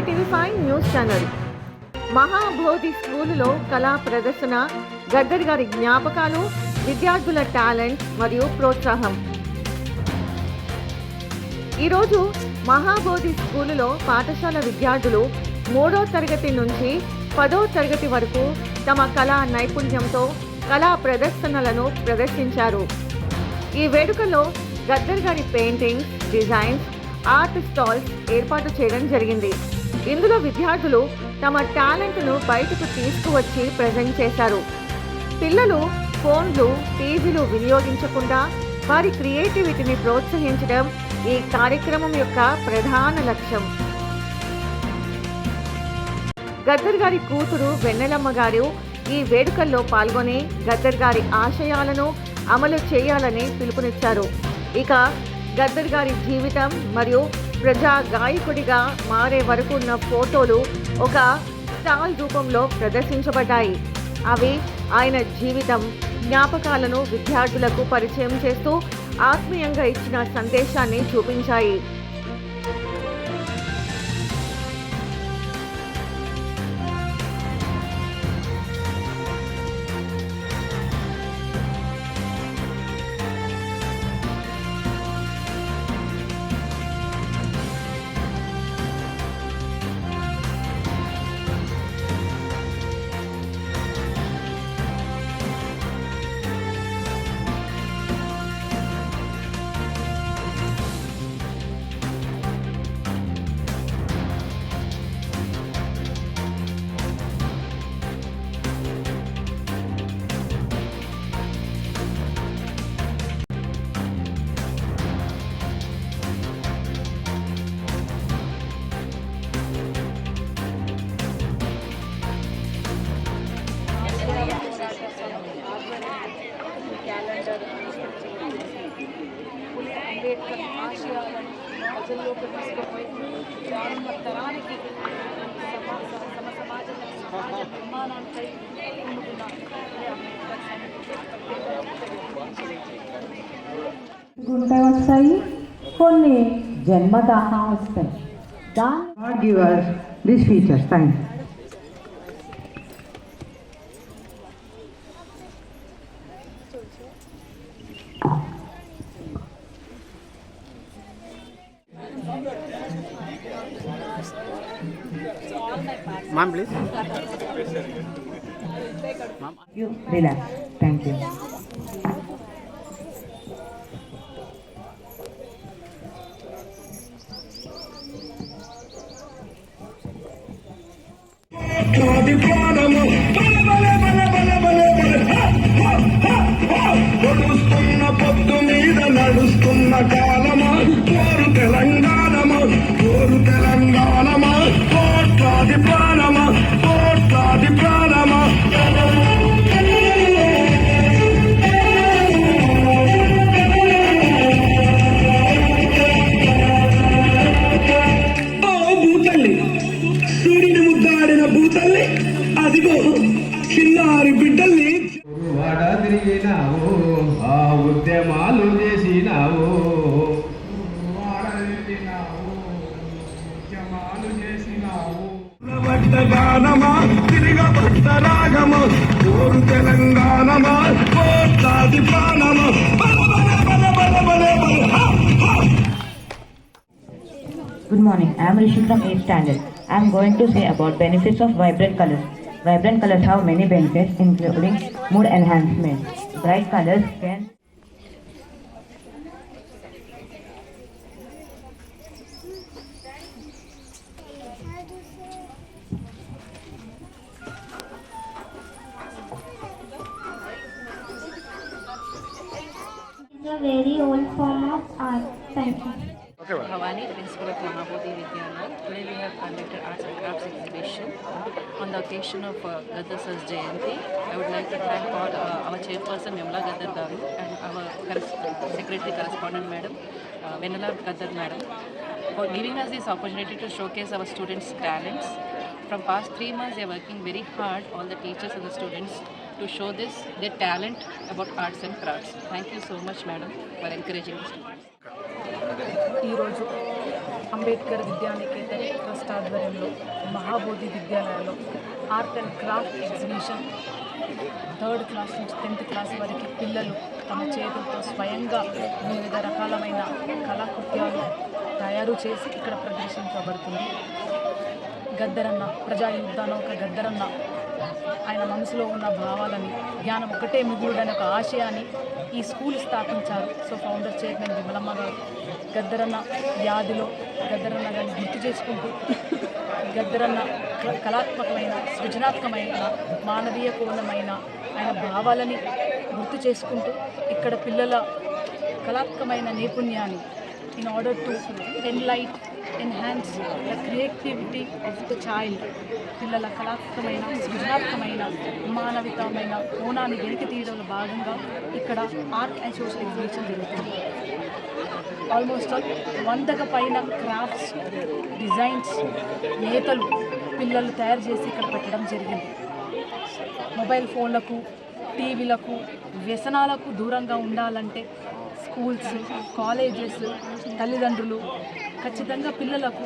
TV5 news channel. Mahabodhi స్కూలులో కళా ప్రదర్శన, గద్దర్ గారి జ్ఞాపకాలు, విద్యార్థుల టాలెంట్ మరియు ప్రోత్సాహం. ఈరోజు మహాబోధి స్కూలులో పాఠశాల విద్యార్థులు 3వ తరగతి నుంచి 10వ తరగతి వరకు తమ కళా నైపుణ్యంతో కళా ప్రదర్శనలను ప్రదర్శించారు. ఈ వేడుకలో గద్దర్ గారి పెయింటింగ్స్, డిజైన్స్, ఆర్ట్ స్టాల్స్ ఏర్పాటు చేయడం జరిగింది. ఇందులో విద్యార్థులు తమ టాలెంట్ను బయటకు తీసుకువచ్చి ప్రజెంట్ చేశారు. పిల్లలు ఫోన్లు, టీవీలు వినియోగించకుండా వారి క్రియేటివిటీని ప్రోత్సహించడం ఈ కార్యక్రమం యొక్క ప్రధాన లక్ష్యం. గద్దర్ గారి కూతురు వెన్నెలమ్మ గారు ఈ వేడుకల్లో పాల్గొని గద్దర్ గారి ఆశయాలను అమలు చేయాలని పిలుపునిచ్చారు. ఇక గద్దర్ గారి జీవితం మరియు ప్రజా గాయకుడిగా మారే వరకు ఉన్న ఫోటోలు ఒక స్టాల్ రూపంలో ప్రదర్శించబడ్డాయి. అవి ఆయన జీవితం, జ్ఞాపకాలను విద్యార్థులకు పరిచయం చేస్తూ ఆత్మీయంగా ఇచ్చిన సందేశాన్ని చూపించాయి. అంబేద్కర్ ఆశయాలను ప్రజల్లోకి తీసుకుపోయి తరానికి సమాజ నిర్మాణానికై గుంటె వస్తాయి, కొన్ని జన్మతః వస్తాయి. God give us these features. Thank you. Ma'am, please. Ma'am. You relax. Thank you. పొద్దు మీద నడుస్తున్న కాలమా, కోరు తెలంగాణమా, కోరు తెలంగాణమా, కోట్లాది ప్రాణమా, కోట్లాది ప్రాణమా. భూతల్లి, సూర్యుని ముద్దాడిన భూతల్లి, అదిగో చిన్నారి బిడ్డల్ని వాడ తిరిగినావు, ఆ ఉద్యమాలు చేసినావు, గానమా, తిరగబడ్డ రాగమా, కోరు తెలంగాణమా, కోట్లాది ప్రాణమా. Good morning. I am Rishi from 8th standard. I am going to say about benefits of vibrant colors. Vibrant colors have many benefits, including mood enhancement. Bright colors can It's a very old form of art. Thank you. Okay, well. Bhavani, principal of Mahabodhi Vidyalaya. Today we have conducted arts and crafts exhibition on the occasion of Gaddar Sir's Jayanti. I would like to thank all our chairperson Vimala Gaddar Garu and our secretary correspondent madam Venala Gaddar madam for giving us this opportunity to showcase our students' talents. From past 3 months they are working very hard, all the teachers and the students, to show their talent about arts and crafts. Thank you so much madam for encouraging the students. Ambedkar Vidyaniketan trust ఆధ్వర్యంలో మహాబోధి విద్యాలయంలో art and craft exhibition 3rd class నుంచి 10th class వరకు పిల్లలు తమ చేతులతో స్వయంగా వివిధ రకాలమైన కళాకృత్యాలు తయారు చేసి ఇక్కడ ప్రదర్శించబడుతుంది. గద్దరన్న ప్రజాయుద్ధాన ఒక గద్దరన్న ఆయన మనసులో ఉన్న భావాలని జ్ఞానం ఒకటే మిగులుడని ఒక ఆశయాన్ని ఈ స్కూల్ స్థాపించారు. సో ఫౌండర్ చైర్మన్ విమలమ్మ గారు గద్దరన్న వ్యాధిలో గద్దరన్న గారిని గుర్తు చేసుకుంటూ గద్దరన్న కళాత్మకమైన సృజనాత్మకమైన మానవీయ కోణమైన ఆయన భావాలని గుర్తు చేసుకుంటూ ఇక్కడ పిల్లల కళాత్మకమైన నైపుణ్యాన్ని in order to enhance the creativity of the child, పిల్లల కళాత్మకమైన సృజనాత్మకమైన మానవికమైన కోణాన్ని వెలికి తీయడంలో భాగంగా ఇక్కడ ఆర్ట్ అండ్ సోషల్ ఎగ్జిబిషన్ జరుగుతుంది. ఆల్మోస్ట్ 100కు పైన క్రాఫ్ట్స్ డిజైన్స్ నేతలు పిల్లలు తయారు చేసి ఇక్కడ పెట్టడం జరిగింది. మొబైల్ ఫోన్లకు టీవీలకు వ్యసనాలకు దూరంగా ఉండాలంటే స్కూల్స్ కాలేజెస్ తల్లిదండ్రులు ఖచ్చితంగా పిల్లలకు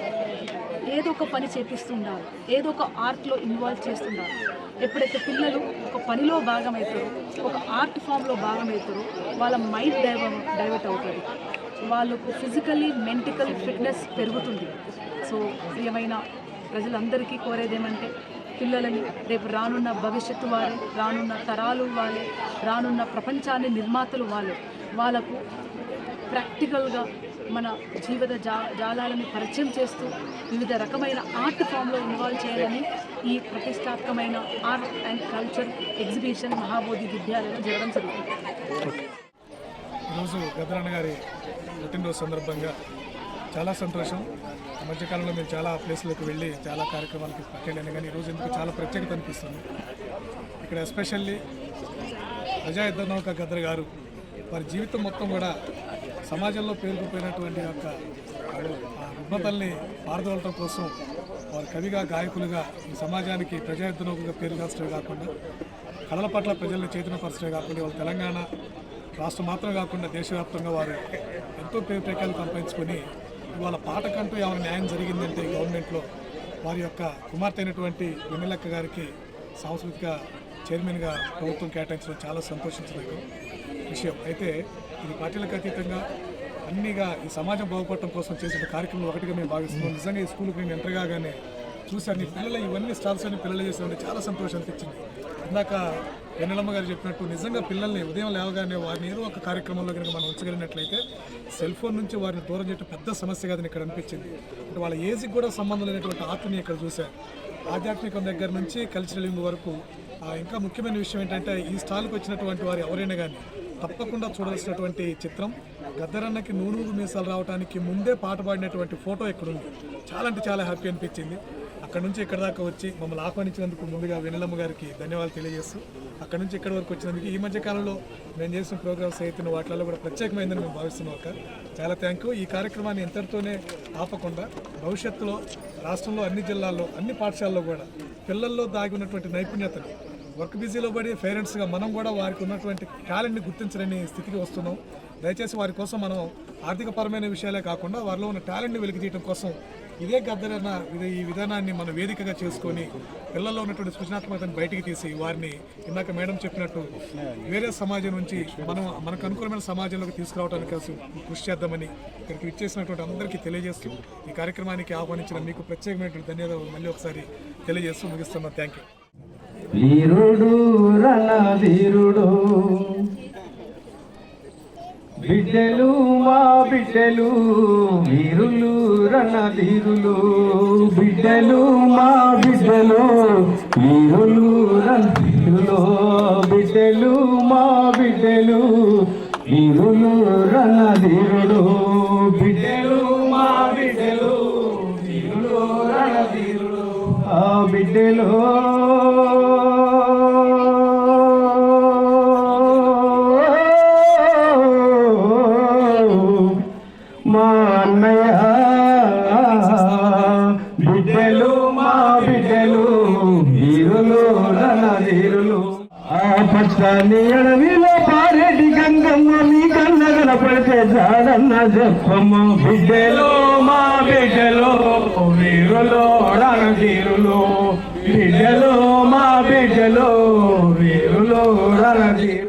ఏదో ఒక పని చేపిస్తుండాలి, ఏదో ఒక ఆర్ట్లో ఇన్వాల్వ్ చేస్తుండాలి. ఎప్పుడైతే పిల్లలు ఒక పనిలో భాగమవుతారో ఒక ఆర్ట్ ఫామ్లో భాగమవుతారో వాళ్ళ మైండ్ డైవర్ట్ అవుతుంది, వాళ్ళకు ఫిజికల్లీ మెంటల్ ఫిట్నెస్ పెరుగుతుంది. సో ప్రియమైన ప్రజలందరికీ కోరేదేమంటే పిల్లలని రేపు రానున్న భవిష్యత్తు వారే, రానున్న తరాలు వాళ్ళే, రానున్న ప్రపంచాన్ని నిర్మాతలు వాళ్ళే, వాళ్ళకు ప్రాక్టికల్గా మన జీవిత జాలాలని పరిచయం చేస్తూ వివిధ రకమైన ఆర్ట్ ఫామ్లో ఇన్వాల్వ్ చేయాలని ఈ ప్రతిష్టాత్మకమైన art and culture exhibition Mahabodhi విద్యాలయంలో జరగడం జరుగుతుంది. ఈరోజు గద్దరన్న గారి పుట్టినరోజు సందర్భంగా చాలా సంతోషం. ఈ మధ్యకాలంలో మేము చాలా ప్లేస్లకు వెళ్ళి చాలా కార్యక్రమాలకి పట్టేళ్ళని, కానీ ఈరోజు ఎందుకు చాలా ప్రత్యేకత అనిపిస్తుంది. ఇక్కడ ఎస్పెషల్లీ ప్రజాయుద్ధనౌక గద్దర్ గారు వారి జీవితం మొత్తం కూడా సమాజంలో పేరుకుపోయినటువంటి యొక్క రుగ్మతల్ని పారదోలటం కోసం వారు కవిగా గాయకులుగా ఈ సమాజానికి ప్రజాయుద్ధనౌకగా పేరుగాల్చడమే కాకుండా కళల పట్ల ప్రజల్ని చైతన్యపరచడమే కాకుండా వాళ్ళు తెలంగాణ రాష్ట్రం మాత్రమే కాకుండా దేశవ్యాప్తంగా వారు ఎంతో పేరు సంపాదించుకొని ఇవాళ పాటకంటూ ఏమైనా న్యాయం జరిగిందంటే గవర్నమెంట్లో వారి యొక్క కుమార్తె అయినటువంటి వెన్నెలక్క గారికి సాంస్కృతిక చైర్మన్గా ప్రభుత్వం కేటాయించడం చాలా సంతోషించదగ్గ విషయం. అయితే ఇది పార్టీలకు అతీతంగా అన్నిగా ఈ సమాజం బాగుపడటం కోసం చేసిన కార్యక్రమం ఒకటిగా మేము భావిస్తున్నాం. నిజంగా ఈ స్కూల్కి నేను ఎంటర్ కాగానే చూశాను, ఈ పిల్లలు ఇవన్నీ స్టాల్స్ అన్ని పిల్లలు చేసినట్టు చాలా సంతోషం అనిపించింది. ఇందాక వెన్నెలమ్మ గారు చెప్పినట్టు నిజంగా పిల్లల్ని ఉదయం లేవగానే వారిని ఏదో ఒక కార్యక్రమంలో కనుక మనం ఉంచగలిగినట్లయితే సెల్ ఫోన్ నుంచి వారిని దూరం చేయడం పెద్ద సమస్య కాదని ఇక్కడ అనిపించింది. అంటే వాళ్ళ ఏజ్కి కూడా సంబంధం లేనటువంటి ఆర్ట్ని ఇక్కడ చూశారు. ఆధ్యాత్మికం దగ్గర నుంచి కల్చరల్ వరకు. ఇంకా ముఖ్యమైన విషయం ఏంటంటే ఈ స్టాల్కి వచ్చినటువంటి వారు ఎవరైనా కానీ తప్పకుండా చూడాల్సినటువంటి చిత్రం గద్దరన్నకి నూనూగు మీసాలు రావడానికి ముందే పాట పాడినటువంటి ఫోటో ఇక్కడ ఉంది. చాలా అంటే చాలా హ్యాపీ అనిపించింది. అక్కడ నుంచి ఇక్కడ దాకా వచ్చి మమ్మల్ని ఆహ్వానించినందుకు ముందుగా వెన్నెలమ్మ గారికి ధన్యవాదాలు తెలియజేస్తూ అక్కడ నుంచి ఇక్కడ వరకు వచ్చినందుకు ఈ మధ్య కాలంలో మేము చేసిన ప్రోగ్రామ్స్ అయితే వాటిలో కూడా ప్రత్యేకమైందని మేము భావిస్తున్నాం. చాలా థ్యాంక్ యూ. ఈ కార్యక్రమాన్ని ఇంతటితోనే ఆపకుండా భవిష్యత్తులో రాష్ట్రంలో అన్ని జిల్లాల్లో అన్ని పాఠశాలలో కూడా పిల్లల్లో దాగి ఉన్నటువంటి నైపుణ్యతను వర్క్ బిజీలో పడి పేరెంట్స్గా మనం కూడా వారికి ఉన్నటువంటి టాలెంట్ని గుర్తించలేని స్థితికి వస్తున్నాం. దయచేసి వారి కోసం మనం ఆర్థికపరమైన విషయాలే కాకుండా వారిలో ఉన్న టాలెంట్ని వెలికితీయడం కోసం ఇదే గద్దరన్న ఈ విధానాన్ని మనం వేదికగా చేసుకొని పిల్లల్లో ఉన్నటువంటి సృజనాత్మకతను బయటికి తీసి వారిని ఇందాక మేడం చెప్పినట్టు వేరే సమాజం నుంచి మనకు అనుకూలమైన సమాజంలోకి తీసుకురావడానికి కృషి చేద్దామని ఇక్కడికి ఇచ్చేసినటువంటి అందరికీ తెలియజేస్తూ ఈ కార్యక్రమానికి ఆహ్వానించిన మీకు ప్రత్యేకమైనటువంటి ధన్యవాదాలు మళ్ళీ ఒకసారి తెలియజేస్తూ ముగిస్తున్నాను. Thank you. వీరుడు రణధీరుడు బిడ్డలు మా బిడ్డలు వీరులు రణధీరులు బిడ్డలు మా బిడ్డలు వీరులు రణధీరులు బిడ్డలు మా బిడ్డలు వీరులు రణధీరులు బిడ్డలు మా బిడ్డలు వీరులు రణధీరులు ఆ బిడ్డలు మా అన్నయ్య బిడ్డలు మా బిడ్డలు వీరులు రణధీరులు ఆ పచ్చని అడవిలో పారేటి గంగమ్మ మీ కన్న కనపడితే జాడన్న చెప్పమ్మ బిడ్డలు మా వీరులు రణధీరులు బిడ్డలు మా బిడ్డలు వీరులు రణధీరులు